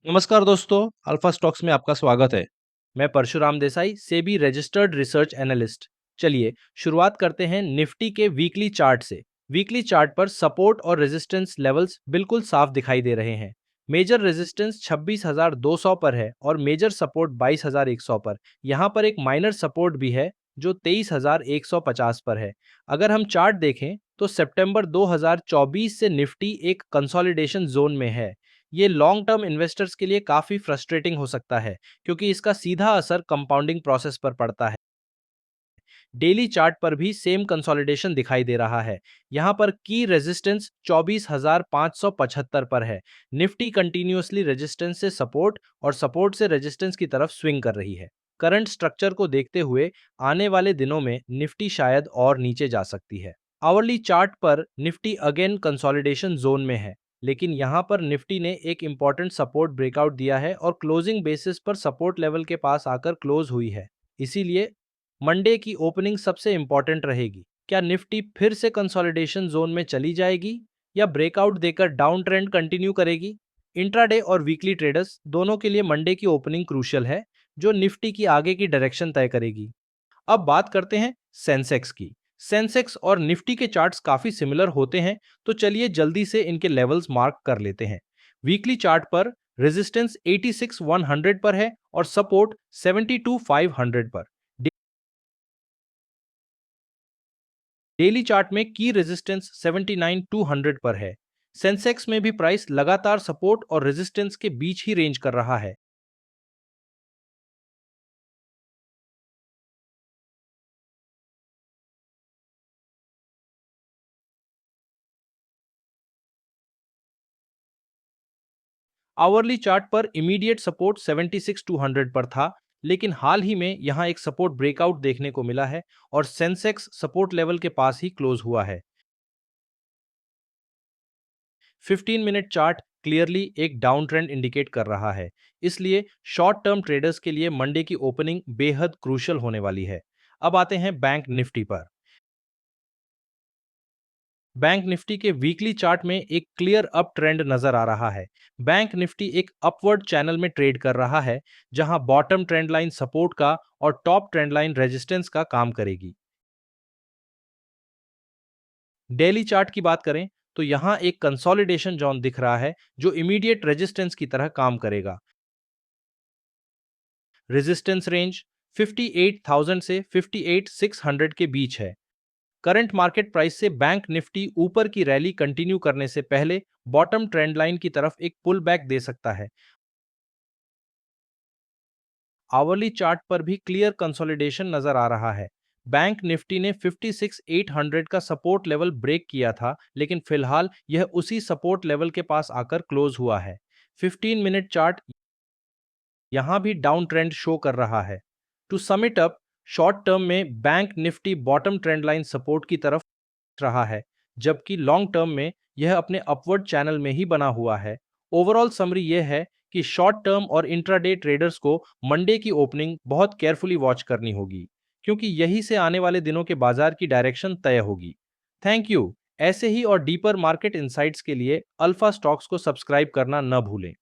नमस्कार दोस्तों, alpha stocks में आपका स्वागत है। मैं Parshuram Desai, SEBI registered research analyst. चलिए शुरुआत करते हैं निफ्टी के वीकली चार्ट से। वीकली चार्ट पर सपोर्ट और रेजिस्टेंस लेवल्स बिल्कुल साफ दिखाई दे रहे हैं। मेजर रेजिस्टेंस 26,200 पर है और मेजर सपोर्ट 22,100 पर। यहाँ पर एक माइनर सपोर्ट भी है जो 23,150 पर है। अगर हम चार्ट देखें तो सितंबर 2024 से निफ्टी एक कंसोलिडेशन जोन में है। ये लॉन्ग टर्म इन्वेस्टर्स के लिए काफी फ्रस्ट्रेटिंग हो सकता है क्योंकि इसका सीधा असर कंपाउंडिंग प्रोसेस पर पड़ता है। डेली चार्ट पर भी सेम कंसोलिडेशन दिखाई दे रहा है। यहां पर की रेजिस्टेंस 24,575 पर है। निफ्टी कंटिन्यूअसली रेजिस्टेंस से सपोर्ट और सपोर्ट से रेजिस्टेंस की तरफ स्विंग कर रही है। करंट स्ट्रक्चर को देखते हुए आने वाले दिनों में निफ्टी शायद और नीचे जा सकती है। आवरली चार्ट पर निफ्टी अगेन कंसोलिडेशन जोन में है, लेकिन यहां पर निफ्टी ने एक इंपॉर्टेंट सपोर्ट ब्रेकआउट दिया है और क्लोजिंग बेसिस पर सपोर्ट लेवल के पास आकर क्लोज हुई है। इसीलिए मंडे की ओपनिंग सबसे इंपॉर्टेंट रहेगी। क्या निफ्टी फिर से कंसोलिडेशन जोन में चली जाएगी या ब्रेकआउट देकर डाउन ट्रेंड कंटिन्यू करेगी? इंट्राडे और वीकली ट्रेडर्स दोनों के लिए मंडे की ओपनिंग क्रूशियल है, जो निफ्टी की आगे की डायरेक्शन तय करेगी। अब बात करते हैं सेंसेक्स की। सेंसेक्स और निफ्टी के चार्ट्स काफी सिमिलर होते हैं, तो चलिए जल्दी से इनके लेवल्स मार्क कर लेते हैं। वीकली चार्ट पर रेजिस्टेंस 86,100 पर है और सपोर्ट 72,500 पर। डेली चार्ट में की रेजिस्टेंस 79,200 पर है। सेंसेक्स में भी प्राइस लगातार सपोर्ट और रेजिस्टेंस के बीच ही रेंज कर रहा है। आवरली चार्ट पर इमीडिएट सपोर्ट 76,200 पर था, लेकिन हाल ही में यहां एक सपोर्ट ब्रेकआउट देखने को मिला है और सेंसेक्स सपोर्ट लेवल के पास ही क्लोज हुआ है। 15 मिनट चार्ट क्लियरली एक डाउन ट्रेंड इंडिकेट कर रहा है, इसलिए शॉर्ट टर्म ट्रेडर्स के लिए मंडे की ओपनिंग बेहद क्रूशियल होने वाली है। अब आते हैं बैंक निफ्टी पर। बैंक निफ्टी के वीकली चार्ट में एक क्लियर अप ट्रेंड नजर आ रहा है। बैंक निफ्टी एक अपवर्ड चैनल में ट्रेड कर रहा है, जहां बॉटम ट्रेंड लाइन सपोर्ट का और टॉप ट्रेंड लाइन रेजिस्टेंस का काम करेगी। डेली चार्ट की बात करें तो यहां एक कंसोलिडेशन जोन दिख रहा है, जो इमीडिएट रेजिस्टेंस की तरह काम करेगा। रेजिस्टेंस रेंज 58,000 से 58,600 के बीच है। करंट मार्केट प्राइस से बैंक निफ्टी ऊपर की रैली कंटिन्यू करने से पहले बॉटम ट्रेंड लाइन की तरफ एक पुल बैक दे सकता है। आवरली चार्ट पर भी क्लियर कंसोलिडेशन नजर आ रहा है। बैंक निफ्टी ने 56,800 का सपोर्ट लेवल ब्रेक किया था, लेकिन फिलहाल यह उसी सपोर्ट लेवल के पास आकर क्लोज हुआ है। 15 मिनट चार्ट यहां भी डाउन ट्रेंड शो कर रहा है। To sum it up, short term में bank Nifty bottom trend line support की तरफ रहा है, जबकि लॉन्ग टर्म में यह अपने अपवर्ड चैनल में ही बना हुआ है। ओवरऑल समरी यह है कि शॉर्ट टर्म और इंट्राडे ट्रेडर्स को मंडे की ओपनिंग बहुत केयरफुली वॉच करनी होगी, क्योंकि यही से आने वाले दिनों के बाजार की डायरेक्शन तय होगी। Thank you. ऐसे ही और डीपर मार्केट इनसाइट्स के लिए अल्फा स्टॉक्स को सब्सक्राइब करना न भूलें।